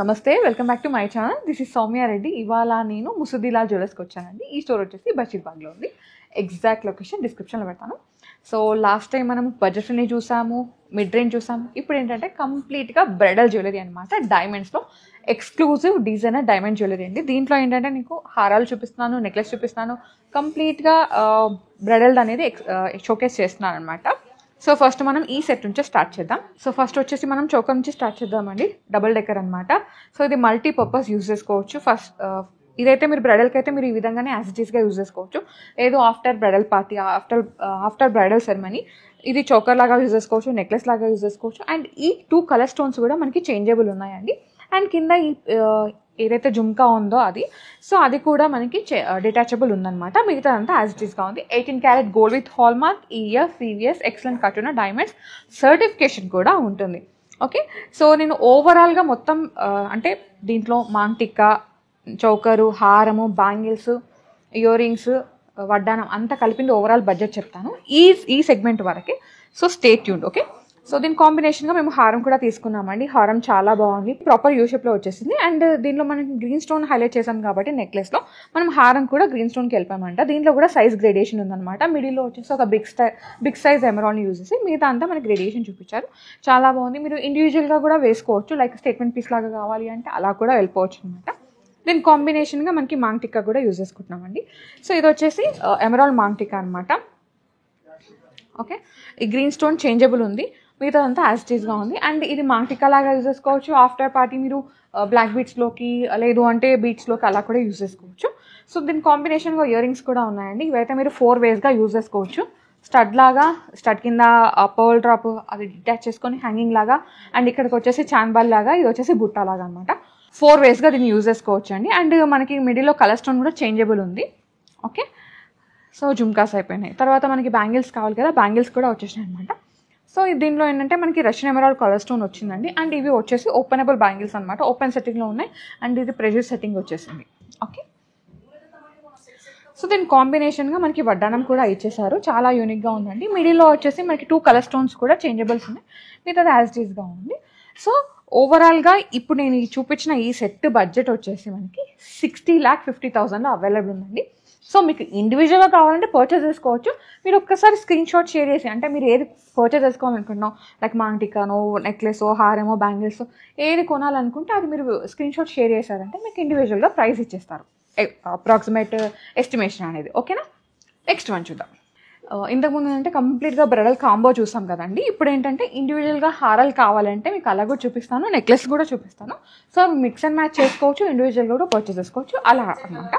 నమస్తే, welcome back to my channel. This is Soumya Reddy. ఇవాళ నేను ముసుదిలాల్ జ్యువెలర్స్కి వచ్చానండి. ఈ స్టోర్ వచ్చేసి బషీర్బాగ్లో ఉంది. ఎగ్జాక్ట్ లొకేషన్ డిస్క్రిప్షన్లో పెడతాను. సో లాస్ట్ టైం మనం బడ్జెట్ ఫ్రెండ్లీ చూసాము, మిడ్ రేంజ్ చూసాము. ఇప్పుడు ఏంటంటే కంప్లీట్గా బ్రైడల్ జ్యువెలరీ అనమాట. డైమండ్స్లో ఎక్స్క్లూజివ్ డిజైనర్ డైమండ్ జ్యువెలరీ అండి. దీంట్లో ఏంటంటే నీకు హారాలు చూపిస్తున్నాను, నెక్లెస్ చూపిస్తున్నాను. కంప్లీట్గా బ్రైడల్ అనేది షోకేస్ చేస్తున్నాను అనమాట. సో ఫస్ట్ మనం ఈ సెట్ నుంచి స్టార్ట్ చేద్దాం. సో ఫస్ట్ వచ్చేసి మనం చోకర్ నుంచి స్టార్ట్ చేద్దామండి. డబుల్ డెక్కర్ అనమాట. సో ఇది మల్టీపర్పస్ యూజ్ చేసుకోవచ్చు. ఫస్ట్ ఇదైతే మీరు బ్రైడల్కి అయితే మీరు ఈ విధంగానే యాజిటీస్గా యూజ్ చేసుకోవచ్చు. ఏదో after bridal party, after bridal ceremony ఇది చోకర్ లాగా యూజ్ చేసుకోవచ్చు, నెక్లెస్ లాగా యూజ్ చేసుకోవచ్చు. అండ్ ఈ 2 కలర్ స్టోన్స్ కూడా మనకి చేంజబుల్ ఉన్నాయండి. అండ్ కింద ఈ ఏదైతే జుమ్కా ఉందో అది, సో అది కూడా మనకి డిటాచబుల్ ఉందన్నమాట. మిగతా అంతా యాజ్ ఇట్ ఈస్గా ఉంది. 18 carat gold with hall mark, EF, CVS, excellent cut ఉన్న డైమండ్స్ సర్టిఫికేషన్ కూడా ఉంటుంది. ఓకే, సో నేను ఓవరాల్గా మొత్తం అంటే దీంట్లో మాంటిక్కా, చౌకరు, హారము, బ్యాంగిల్స్, ఇయర్ రింగ్స్, వడ్డానం అంతా కలిపింది ఓవరాల్ బడ్జెట్ చెప్తాను ఈ సెగ్మెంట్ వరకే. So stay tuned. Okay, so దీని కాంబినేషన్గా మేము హారం కూడా తీసుకున్నామండి. హారం చాలా బాగుంది, ప్రాపర్ యూ షేప్లో వచ్చేసింది. అండ్ దీనిలో మనం గ్రీన్ స్టోన్ హైలైట్ చేసాం కాబట్టి నెక్లెస్లో మనం హారం కూడా గ్రీన్ స్టోన్కి వెళ్ళిపోయామంట. దీంట్లో కూడా సైజ్ గ్రేడేషన్ ఉందన్నమాట. మిడిల్లో వచ్చేసి ఒక బిగ్ సైజ్ ఎమరాల్ని యూజ్ చేసి మిగతా అంతా మనకి గ్రేడేషన్ చూపించారు. చాలా బాగుంది. మీరు ఇండివిజువల్గా కూడా వేసుకోవచ్చు, లైక్ స్టేట్మెంట్ పీస్ లాగా కావాలి అంటే అలా కూడా వెళ్ళిపోవచ్చు అనమాట. దీని కాంబినేషన్గా మనకి మాంటిక్కా కూడా యూజ్ చేసుకుంటున్నామండి. సో ఇది వచ్చేసి ఎమరాల్డ్ మాంటిక్కా అనమాట. ఓకే, ఈ గ్రీన్ స్టోన్ చేంజబుల్ ఉంది, మిగతా అంతా యాజ్ ఇట్ ఈస్గా ఉంది. అండ్ ఇది మాంటిక్కా లాగా యూజ్ చేసుకోవచ్చు. ఆఫ్టర్ పార్టీ మీరు బ్లాక్ బీట్స్లోకి లేదు అంటే బీట్స్లోకి అలా కూడా యూజ్ చేసుకోవచ్చు. సో దీని కాంబినేషన్గా ఇయర్ రింగ్స్ కూడా ఉన్నాయండి. ఇవైతే మీరు 4 వేస్గా యూజ్ చేసుకోవచ్చు. స్టడ్ కింద పర్ల్ డ్రాప్ అది డిటాచ్ చేసుకొని హ్యాంగింగ్ లాగా, అండ్ ఇక్కడికి వచ్చేసి చాన్బాల్ లాగా, ఇది వచ్చేసి బుట్టా లాగా అనమాట. 4 వేస్గా దీన్ని యూజ్ చేసుకోవచ్చు అండి. అండ్ మనకి మిడిల్లో కలర్ స్టోన్ కూడా చేంజబుల్ ఉంది. ఓకే, సో జుమ్కాస్ అయిపోయినాయి. తర్వాత మనకి బ్యాంగిల్స్ కావాలి కదా, బ్యాంగిల్స్ కూడా వచ్చేసినాయి అనమాట. సో దీనిలో ఏంటంటే మనకి రష్యన్ ఎమరాల్డ్ కలర్ స్టోన్ వచ్చిందండి. అండ్ ఇవి వచ్చేసి ఓపెనబుల్ బ్యాంగిల్స్ అనమాట. ఓపెన్ సెట్టింగ్లో ఉన్నాయి. అండ్ ఇది ప్రెషర్ సెట్టింగ్ వచ్చేసింది. ఓకే, సో దీని కాంబినేషన్గా మనకి వడ్డానం కూడా ఇచ్చేసారు. చాలా యూనిక్గా ఉందండి. మిడిల్లో వచ్చేసి మనకి 2 కలర్ స్టోన్స్ కూడా చేంజబుల్స్ ఉన్నాయి. మిగతాది యాజ్ ఇట్ ఈస్గా ఉంది. సో ఓవరాల్గా ఇప్పుడు నేను చూపించిన ఈ సెట్ బడ్జెట్ వచ్చేసి మనకి 60,50,000 అవైలబుల్ ఉందండి. సో మీకు ఇండివిజువల్గా కావాలంటే పర్చేస్ చేసుకోవచ్చు. మీరు ఒక్కసారి స్క్రీన్ షాట్ షేర్ చేసి, అంటే మీరు ఏది పర్చేస్ చేసుకోవాలనుకుంటున్నాం, లైక్ మాంటికానో, నెక్లెసో, హారమో, బ్యాంగిల్స్ ఏది కొనాలనుకుంటే అది మీరు స్క్రీన్ షాట్ షేర్ చేశారంటే మీకు ఇండివిజువల్గా ప్రైస్ ఇచ్చేస్తారు, అప్రాక్సిమేట్ ఎస్టిమేషన్ అనేది. ఓకేనా, నెక్స్ట్ వన్ చూద్దాం. ఇంతకుముందు అంటే కంప్లీట్గా బ్రైడల్ కాంబో చూసాం కదండి. ఇప్పుడు ఏంటంటే ఇండివిజువల్గా హారాలు కావాలంటే మీకు అలా కూడా చూపిస్తాను, నెక్లెస్ కూడా చూపిస్తాను. సో మిక్స్ అండ్ మ్యాచ్ చేసుకోవచ్చు, ఇండివిజువల్గా కూడా పర్చేస్ చేసుకోవచ్చు, అలా అనమాట.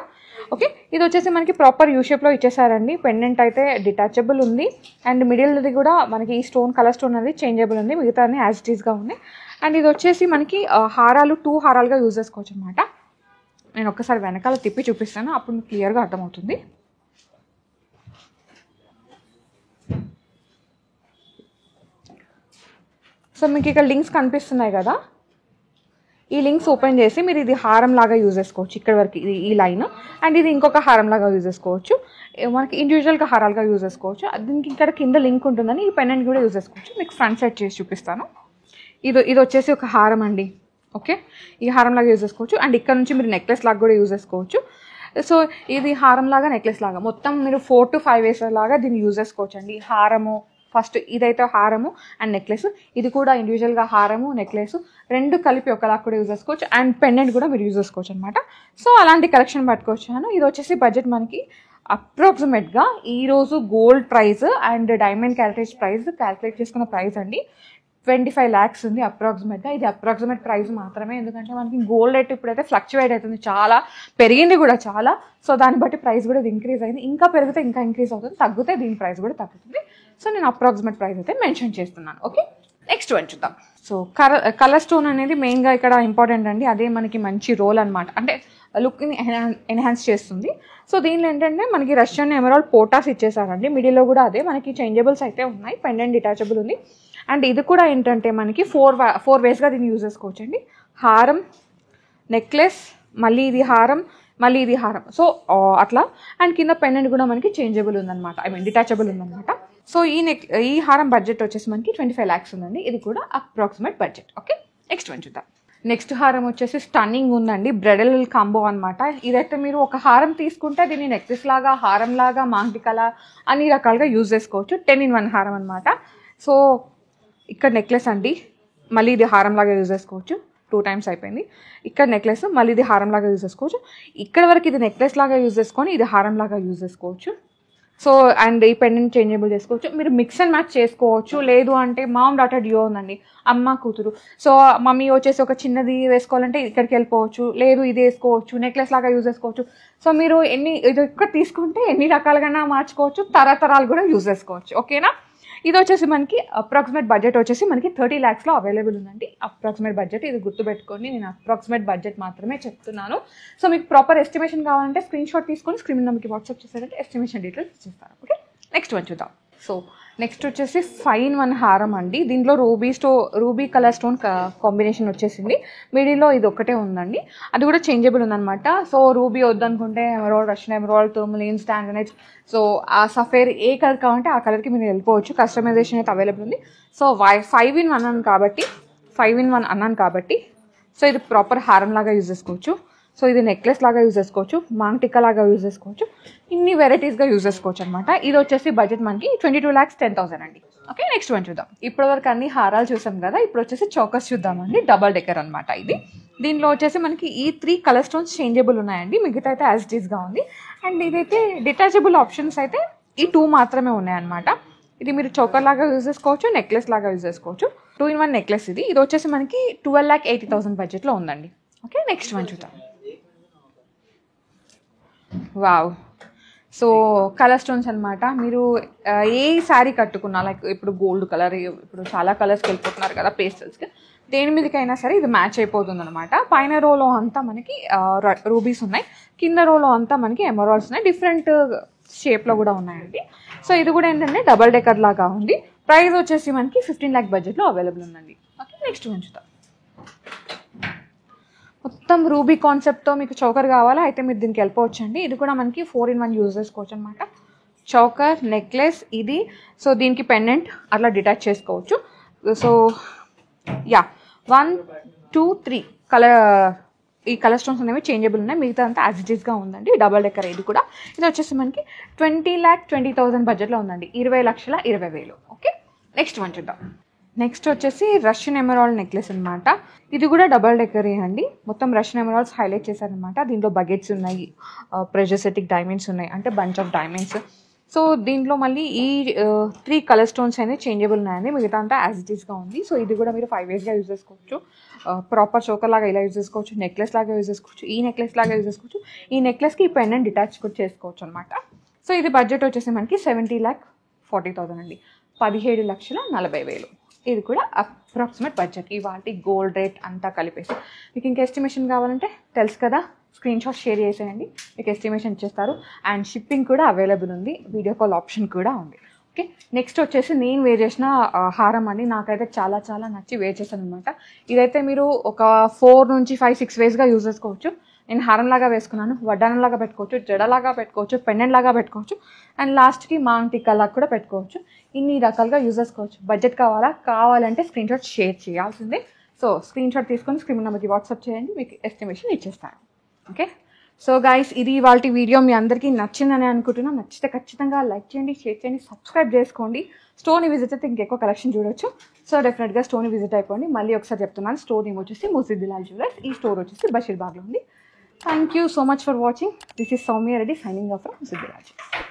ఓకే, ఇది వచ్చేసి మనకి ప్రాపర్ యూ షేప్లో ఇచ్చేసారండి. పెండెంట్ అయితే డిటాచబుల్ ఉంది. అండ్ మిడిల్ది కూడా మనకి ఈ స్టోన్ కలర్ స్టోన్ అనేది చేంజబుల్ ఉంది. మిగతా అన్ని యాజ్ ఇట్ ఈస్గా ఉంది. అండ్ ఇది వచ్చేసి మనకి హారాలు 2 హారాలుగా యూజ్ చేసుకోవచ్చు అనమాట. నేను ఒక్కసారి వెనకాల తిప్పి చూపిస్తాను, అప్పుడు మీకు క్లియర్గా అర్థమవుతుంది. సో మీకు ఇక్కడ లింక్స్ కనిపిస్తున్నాయి కదా, ఈ లింక్స్ ఓపెన్ చేసి మీరు ఇది హారం లాగా యూజ్ చేసుకోవచ్చు. ఇక్కడ వరకు ఇది ఈ లైన్, అండ్ ఇది ఇంకొక హారం లాగా యూజ్ చేసుకోవచ్చు. మనకి ఇండివిజువల్గా హారాలుగా యూజ్ చేసుకోవచ్చు. దీనికి ఇక్కడ కింద లింక్ ఉంటుందని ఈ పెండెంట్ కూడా యూజ్ చేసుకోవచ్చు. మీకు ఫ్రంట్ సైడ్ చేసి చూపిస్తాను. ఇది వచ్చేసి ఒక హారం అండి. ఓకే, ఈ హారం లాగా యూజ్ చేసుకోవచ్చు. అండ్ ఇక్కడ నుంచి మీరు నెక్లెస్ లాగా కూడా యూజ్ చేసుకోవచ్చు. సో ఇది హారం లాగా, నెక్లెస్ లాగా మొత్తం మీరు 4 to 5 వేస్ లాగా దీన్ని యూజ్ చేసుకోవచ్చు అండి. హారము ఫస్ట్ ఇదైతే హారము అండ్ నెక్లెస్, ఇది కూడా ఇండివిజువల్గా హారము, నెక్లెస్ రెండు కలిపి ఒకలా కూడా యూజ్ చేసుకోవచ్చు. అండ్ పెండెంట్ కూడా మీరు యూజ్ చేసుకోవచ్చు అనమాట. సో అలాంటి కలెక్షన్ పట్టుకొచ్చాను. ఇది వచ్చేసి బడ్జెట్ మనకి అప్రాక్సిమేట్గా ఈరోజు gold price and diamond క్యారెటేజ్ price calculate చేసుకున్న ప్రైస్ అండి 25 lakhs ఉంది అప్రాక్సిమేట్గా. ఇది అప్రాక్సిమేట్ ప్రైస్ మాత్రమే, ఎందుకంటే మనకి గోల్డ్ రేట్ ఇప్పుడైతే ఫ్లక్చువేట్ అవుతుంది, చాలా పెరిగింది కూడా చాలా. సో దాన్ని బట్టి ప్రైస్ కూడా ఇంక్రీజ్ అయింది. ఇంకా పెరిగితే ఇంకా ఇంక్రీజ్ అవుతుంది, తగ్గితే దీని ప్రైస్ కూడా తగ్గుతుంది. సో నేను అప్రాక్సిమేట్ ప్రైస్ అయితే మెన్షన్ చేస్తున్నాను. ఓకే, నెక్స్ట్ వన్ చూద్దాం. సో కలర్ స్టోన్ అనేది మెయిన్గా ఇక్కడ ఇంపార్టెంట్ అండి. అదే మనకి మంచి రోల్ అనమాట, అంటే లుక్ని ఎన్హాన్స్ చేస్తుంది. సో దీనిలో ఏంటంటే మనకి రష్యన్ ఎమరాల్డ్ పోటాస్ ఇచ్చేసారండి. మిడిల్లో కూడా అదే మనకి చేంజబుల్స్ అయితే ఉన్నాయి. పెండెంట్ డిటాచబుల్ ఉంది. అండ్ ఇది కూడా ఏంటంటే మనకి 4 వేస్గా దీన్ని యూజ్ చేసుకోవచ్చు అండి. హారం, నెక్లెస్, మళ్ళీ ఇది హారం, మళ్ళీ ఇది హారం, సో అట్లా. అండ్ కింద పెండెంట్ కూడా మనకి చేంజబుల్ ఉందన్నమాట, డిటాచబుల్ ఉందన్నమాట. సో ఈ హారం బడ్జెట్ వచ్చేసి మనకి 25 lakhs ఉందండి. ఇది కూడా approximate budget. Okay, next one చూద్దాం. నెక్స్ట్ హారం వచ్చేసి స్టన్నింగ్ ఉందండి, బ్రైడల్ కాంబో అనమాట. ఇదైతే మీరు ఒక హారం తీసుకుంటే దీన్ని నెక్లెస్ లాగా, హారం లాగా, మాంటికలా అన్ని రకాలుగా యూజ్ చేసుకోవచ్చు. 10 in 1 హారం అనమాట. సో ఇక్కడ నెక్లెస్ అండి, మళ్ళీ ఇది హారం లాగా యూజ్ చేసుకోవచ్చు. 2 times అయిపోయింది. ఇక్కడ నెక్లెస్, మళ్ళీ ఇది హారం లాగా యూజ్ చేసుకోవచ్చు. ఇక్కడ వరకు ఇది నెక్లెస్ లాగా యూజ్ చేసుకొని ఇది హారం లాగా యూజ్ చేసుకోవచ్చు. సో అండ్ ఈ పెండెంట్ చేంజబుల్ చేసుకోవచ్చు. మీరు మిక్స్ అండ్ మ్యాచ్ చేసుకోవచ్చు. లేదు అంటే మామ్ డాటర్ డ్యూ ఉందండి, అమ్మ కూతురు. సో మమ్మీ వచ్చేసి ఒక చిన్నది వేసుకోవాలంటే ఇక్కడికి వెళ్ళిపోవచ్చు, లేదు ఇది వేసుకోవచ్చు, నెక్లెస్ లాగా యూజ్ చేసుకోవచ్చు. సో మీరు ఇది ఒక్కటి తీసుకుంటే ఎన్ని రకాలుగా మార్చుకోవచ్చు, తరతరాలు కూడా యూజ్ చేసుకోవచ్చు. ఓకేనా. ఇది వచ్చేసి మనకి అప్రాక్సిమేట్ బడ్జెట్ వచ్చేసి మనకి 30 lakhsలో అవైలబుల్ ఉందండి. అప్రాక్సిమేట్ బడ్జెట్, ఇది గుర్తుపెట్టుకోండి, నేను అప్రాక్సిమేట్ బడ్జెట్ మాత్రమే చెప్తున్నాను. సో మీకు ప్రాపర్ ఎస్టిమేషన్ కావాలంటే స్క్రీన్ షాట్ తీసుకొని స్క్రీన్ నెంబర్కి వాట్సాప్ చేశారంటే ఎస్టిమేషన్ డీటెయిల్స్ ఇచ్చేస్తాను. ఓకే, నెక్స్ట్ వన్ చూద్దాం. సో నెక్స్ట్ వచ్చేసి 5 in 1 హారం అండి. దీనిలో రూబీ కలర్ స్టోన్ కాంబినేషన్ వచ్చేసింది. మిడిల్లో ఇది ఒక్కటే ఉందండి, అది కూడా చేంజబుల్ ఉందన్నమాట. సో రూబీ వద్దనుకుంటే emerald, Russian emerald, tourmaline, స్టాండనైజ్, so ఆ సఫేర్ ఏ కలర్ కావాలంటే ఆ కలర్కి మీరు వెళ్ళిపోవచ్చు. కస్టమైజేషన్ అయితే అవైలబుల్ ఉంది. సో 5 in 1 అన్నాను కాబట్టి సో ఇది ప్రాపర్ హారం లాగా యూజ్ చేసుకోవచ్చు. సో ఇది నెక్లెస్ లాగా యూజ్ చేసుకోవచ్చు, మాంటికా లాగా యూజ్ చేసుకోవచ్చు, ఇన్ని వెరైటీస్గా యూజ్ చేసుకోవచ్చు అనమాట. ఇది వచ్చేసి బడ్జెట్ మనకి 22,10,000 అండి. ఓకే, నెక్స్ట్ వన్ చూద్దాం. ఇప్పటివరకు అన్ని హారాలు చూసాం కదా, ఇప్పుడు వచ్చేసి చౌకస్ చూద్దామండి. డబల్ డెకర్ అనమాట ఇది. దీనిలో వచ్చేసి మనకి ఈ 3 కలర్ స్టోన్స్ చేంజబుల్ ఉన్నాయండి, మిగతా అయితే యాజ్ ఇట్ ఈస్గా ఉంది. అండ్ ఇదైతే డిటాచబుల్ ఆప్షన్స్ అయితే ఈ 2 మాత్రమే ఉన్నాయన్నమాట. ఇది మీరు చౌకర్ లాగా యూజ్ చేసుకోవచ్చు, నెక్లెస్ లాగా యూజ్ చేసుకోవచ్చు. 2 in 1 నెక్లెస్ ఇది. ఇది వచ్చేసి మనకి 12,80,000 బడ్జెట్లో ఉందండి. ఓకే, నెక్స్ట్ వన్ చూద్దాం. వావ్, సో కలర్ స్టోన్స్ అనమాట. మీరు ఏ శారీ కట్టుకున్నా, లైక్ ఇప్పుడు గోల్డ్ కలర్, ఇప్పుడు చాలా కలర్స్కి వెళ్ళిపోతున్నారు కదా పేస్టల్స్కి, దేని మీదకైనా సరే ఇది మ్యాచ్ అయిపోతుంది అనమాట. పైన రోలో అంతా మనకి రూబీస్ ఉన్నాయి, కింద రోలో అంతా మనకి ఎమరాల్డ్స్ ఉన్నాయి, డిఫరెంట్ షేప్లో కూడా ఉన్నాయండి. సో ఇది కూడా ఏంటంటే డబల్ డెకర్ లాగా ఉంది. ప్రైస్ వచ్చేసి మనకి 15 lakh బడ్జెట్లో అవైలబుల్ ఉందండి. ఓకే, నెక్స్ట్ ఉంచుతాం. మొత్తం రూబీ కాన్సెప్ట్తో మీకు చౌకర్ కావాలా అయితే మీరు దీనికి వెళ్ళిపోవచ్చండి. ఇది కూడా మనకి 4 in 1 యూజ్ చేసుకోవచ్చు అనమాట. చౌకర్, నెక్లెస్ ఇది. సో దీనికి పెండెంట్ అట్లా డిటాచ్ చేసుకోవచ్చు. సో యా 1, 2, 3 ఈ కలర్ స్టోన్స్ అనేవి చేంజబుల్ ఉన్నాయి, మిగతా అంతా యాజ్ ఇట్ ఈస్గా ఉందండి. డబల్ డెకర్ ఇది కూడా. ఇది వచ్చేసి మనకి 20,20,000 బడ్జెట్లో ఉందండి, 20,20,000. ఓకే, నెక్స్ట్ వన్ చూద్దాం. నెక్స్ట్ వచ్చేసి రష్యన్ ఎమరాల్డ్ నెక్లెస్ అనమాట. ఇది కూడా డబల్ డెకరే అండి. మొత్తం రష్యన్ ఎమరాల్డ్స్ హైలైట్ చేశారనమాట. దీంట్లో బకెట్స్ ఉన్నాయి, ప్రెజర్సెటిక్ డైమండ్స్ ఉన్నాయి, అంటే బంచ్ ఆఫ్ డైమండ్స్. సో దీంట్లో మళ్ళీ ఈ 3 కలర్ స్టోన్స్ అనేది చేంజబుల్ ఉన్నాయండి, మిగతా అంతా యాజ్ ఇట్ ఈస్గా ఉంది. సో ఇది కూడా మీరు 5 waysగా యూజ్ చేసుకోవచ్చు. ప్రాపర్ చోకర్ లాగా ఇలా యూజ్ చేసుకోవచ్చు, నెక్లెస్ లాగా యూజ్ చేసుకోవచ్చు, ఈ నెక్లెస్ లాగా యూజ్ చేసుకోవచ్చు, ఈ నెక్లెస్కి ఈ పెండెంట్ డిటాచ్ కూడా చేసుకోవచ్చు అనమాట. సో ఇది బడ్జెట్ వచ్చేసి మనకి 70,40,000 అండి, 17,40,000. ఇది కూడా అప్రాక్సిమేట్ బడ్జెట్, ఇవాళ గోల్డ్ రేట్ అంతా కలిపేసి. మీకు ఇంకా ఎస్టిమేషన్ కావాలంటే తెలుసు కదా, స్క్రీన్ షాట్ షేర్ చేసేయండి, మీకు ఎస్టిమేషన్ ఇచ్చేస్తారు. అండ్ షిప్పింగ్ కూడా అవైలబుల్ ఉంది, వీడియో కాల్ ఆప్షన్ కూడా ఉంది. ఓకే, నెక్స్ట్ వచ్చేసి నేను వేర్ చేసిన హారం అండి. నాకైతే చాలా చాలా నచ్చి వేర్ చేశాను అనమాట. ఇదైతే మీరు ఒక 4 నుంచి 5-6 waysగా యూజ్ చేసుకోవచ్చు. నేను హారం లాగా వేసుకున్నాను, వడ్డానం లాగా పెట్టుకోవచ్చు, జడలాగా పెట్టుకోవచ్చు, పెండెంట్ లాగా పెట్టుకోవచ్చు, అండ్ లాస్ట్కి మాంటికా లాగా కూడా పెట్టుకోవచ్చు. ఇన్ని రకాలుగా యూజ్ చేసుకోవచ్చు. బడ్జెట్ కావాలంటే స్క్రీన్ షాట్ షేర్ చేయాల్సిందే. సో స్క్రీన్ షాట్ తీసుకొని స్క్రీన్ నెంబర్కి వాట్సాప్ చేయండి, మీకు ఎస్టిమేషన్ ఇచ్చేస్తాను. ఓకే, సో గైస్ ఇది ఇవాళ వీడియో మీ అందరికీ నచ్చిందని అనుకుంటున్నాను. నచ్చితే ఖచ్చితంగా లైక్ చేయండి, షేర్ చేయండి, సబ్స్క్రైబ్ చేసుకోండి. స్టోర్ని విజిట్ అయితే ఇంకెక్కువ కలెక్షన్ చూడొచ్చు. సో డెఫినెట్గా స్టోర్ని విజిట్ అయిపోండి. మళ్ళీ ఒకసారి చెప్తున్నాను, స్టోర్ నేమ్ వచ్చేసి ముసిద్దిలాల్ జ్యువెలర్స్. ఈ స్టోర్ వచ్చేసి బషీర్బాగ్లో ఉంది. Thank you so much for watching. This is Soumya Reddy signing off from Musiddilal Jewellers.